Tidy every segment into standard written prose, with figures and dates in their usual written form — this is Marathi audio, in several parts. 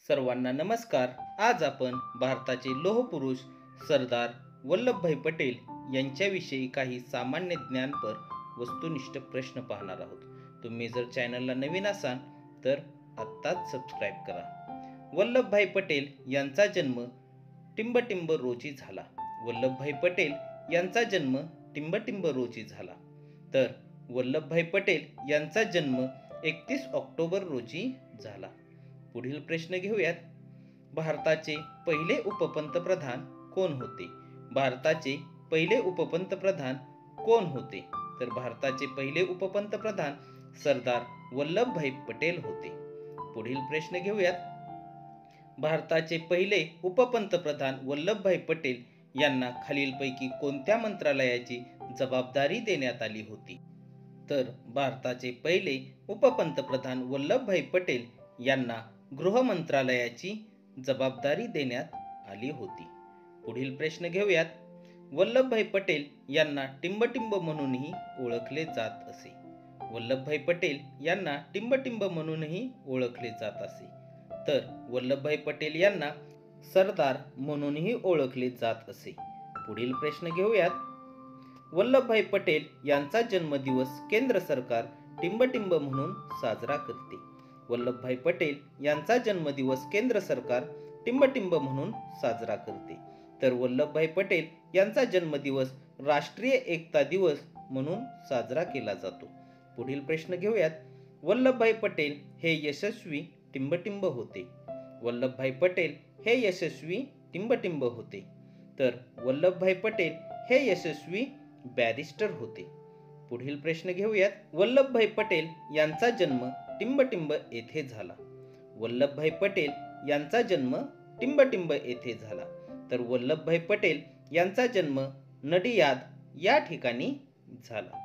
सर्वांना नमस्कार। आज आपण भारताचे लोहपुरुष सरदार वल्लभभाई पटेल यांच्याविषयी काही सामान्य ज्ञानपर वस्तुनिष्ठ प्रश्न पाहणार आहोत। तुम्ही जर चॅनलला नवीन असाल तर आत्ताच सबस्क्राईब करा। वल्लभभाई पटेल यांचा जन्म टिंबटिंब रोजी झाला। वल्लभभाई पटेल यांचा जन्म टिंबटिंब रोजी झाला। तर वल्लभभाई पटेल यांचा जन्म 31 ऑक्टोबर रोजी झाला। पुढील प्रश्न घेऊयात। भारताचे पहिले उपपंतप्रधान कोण होते? भारताचे पहिले उपपंतप्रधान कोण होते? तर भारताचे पहिले उपपंतप्रधान सरदार वल्लभभाई पटेल होते। पुढील प्रश्न घेऊयात। भारताचे पहिले उपपंतप्रधान वल्लभभाई पटेल यांना खालीलपैकी कोणत्या मंत्रालयाची जबाबदारी देण्यात आली होती? तर भारताचे पहिले उपपंतप्रधान वल्लभभाई पटेल यांना गृह मंत्रालयाची जबाबदारी देण्यात आली होती। पुढील प्रश्न घेऊयात। वल्लभभाई पटेल यांना टिंबटिंब म्हणूनही ओळखले जात असे। वल्लभभाई पटेल यांना टिंबटिंब म्हणूनही ओळखले जात असे। तर वल्लभभाई पटेल यांना सरदार म्हणूनही ओळखले जात असे। पुढील प्रश्न घेऊयात। वल्लभभाई पटेल यांचा जन्मदिवस केंद्र सरकार टिंबटिंब म्हणून साजरा करते। वल्लभभाई पटेल यांचा जन्मदिवस केंद्र सरकार टिंबटिंब म्हणून साजरा करते। तर वल्लभभाई पटेल यांचा जन्मदिवस राष्ट्रीय एकता दिवस म्हणून साजरा केला जातो। पुढील प्रश्न घेऊयात। वल्लभभाई पटेल हे यशस्वी टिंबटिंब होते। वल्लभभाई पटेल हे यशस्वी टिंबटिंब होते। तर वल्लभभाई पटेल हे यशस्वी बॅरिस्टर होते। पुढील प्रश्न घेऊयात। वल्लभभाई पटेल यांचा जन्म टिंबटिंब येथे झाला। वल्लभभाई पटेल यांचा जन्म टिंबटिंब येथे झाला। तर वल्लभभाई पटेल यांचा जन्म नडियाद या ठिकाणी झाला।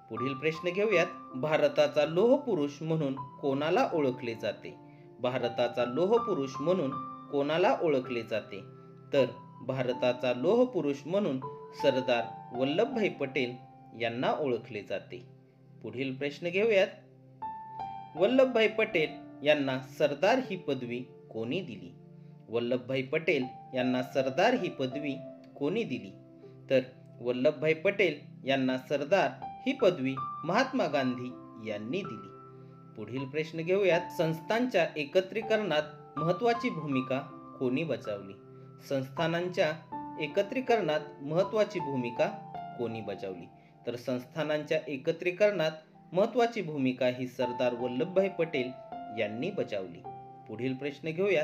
पुढील प्रश्न घेऊयात। भारताचा लोहपुरुष म्हणून कोणाला ओळखले जाते? भारताचा लोहपुरुष म्हणून कोणाला ओळखले जाते? तर भारताचा लोहपुरुष म्हणून सरदार वल्लभभाई पटेल यांना ओळखले जाते। पुढील प्रश्न घेऊयात। वल्लभभाई पटेल यांना सरदार ही पदवी कोणी दिली? वल्लभभाई पटेल यांना सरदार ही पदवी कोणी दिली? तर वल्लभभाई पटेल यांना सरदार ही पदवी महात्मा गांधी यांनी दिली। पुढील प्रश्न घेऊयात। संस्थांच्या एकत्रीकरणात महत्त्वाची भूमिका कोणी बजावली? संस्थानांच्या एकत्रीकरणात महत्त्वाची भूमिका कोणी बजावली? तर संस्थानांच्या एकत्रीकरणात महत्त्वाची भूमिका ही सरदार वल्लभभाई पटेल यांनी बजावली। पुढील प्रश्न घेऊया।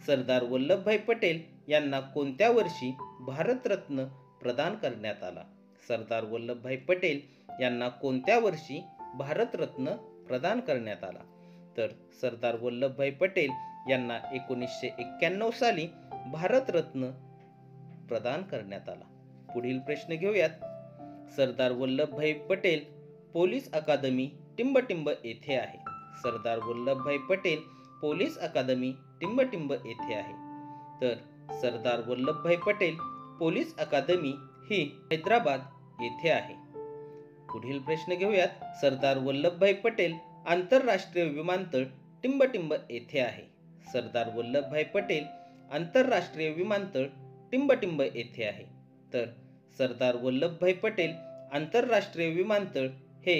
सरदार वल्लभभाई पटेल यांना कोणत्या वर्षी भारतरत्न प्रदान करण्यात आला? सरदार वल्लभभाई पटेल यांना कोणत्या वर्षी भारतरत्न प्रदान करण्यात आला? तर सरदार वल्लभभाई पटेल यांना 1991 साली भारतरत्न प्रदान करण्यात आला। पुढील प्रश्न घेऊयात। सरदार वल्लभभाई पटेल पोलीस अकादमी टिंबटिंब येथे आहे। सरदार वल्लभभाई पटेल पोलीस अकादमी टिंबटिंब येथे आहे। तर सरदार वल्लभभाई पटेल पोलीस अकादमी ही हैदराबाद येथे आहे। पुढील प्रश्न घेऊयात। सरदार वल्लभभाई पटेल आंतरराष्ट्रीय विमानतळ टिंबटिंब येथे आहे। सरदार वल्लभभाई पटेल आंतरराष्ट्रीय विमानतळ टिंबटिंब येथे आहे। तर सरदार वल्लभभाई पटेल आंतरराष्ट्रीय विमानतळ हे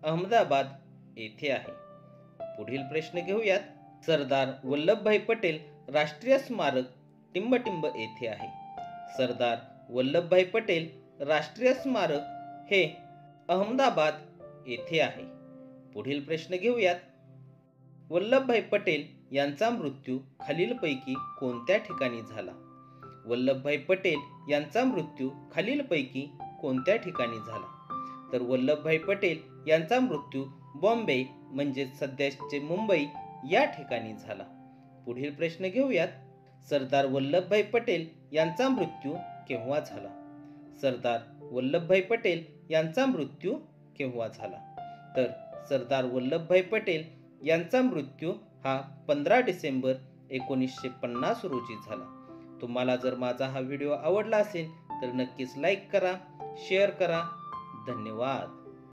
अहमदाबाद येथे आहे। पुढील प्रश्न घेऊयात। सरदार वल्लभभाई पटेल राष्ट्रीय स्मारक टिंबटिंब येथे आहे। सरदार वल्लभभाई पटेल राष्ट्रीय स्मारक हे अहमदाबाद येथे आहे। पुढील प्रश्न घेऊयात। वल्लभभाई पटेल यांचा मृत्यू खालीलपैकी कोणत्या ठिकाणी झाला? वल्लभभाई पटेल यांचा मृत्यू खालीलपैकी कोणत्या ठिकाणी झाला? तर वल्लभभाई पटेल यांचा मृत्यू बॉम्बे म्हणजे सध्याचे मुंबई या ठिकाणी झाला। पुढील प्रश्न घेऊयात। सरदार वल्लभभाई पटेल यांचा मृत्यू केव्हा झाला? सरदार वल्लभभाई पटेल यांचा मृत्यू केव्हा झाला? तर सरदार वल्लभभाई पटेल यांचा मृत्यू हा 15 डिसेंबर 1950 रोजी झाला। तुम्हाला जर माझा हा व्हिडिओ आवडला असेल तर नक्कीच लाईक करा, शेअर करा। धन्यवाद।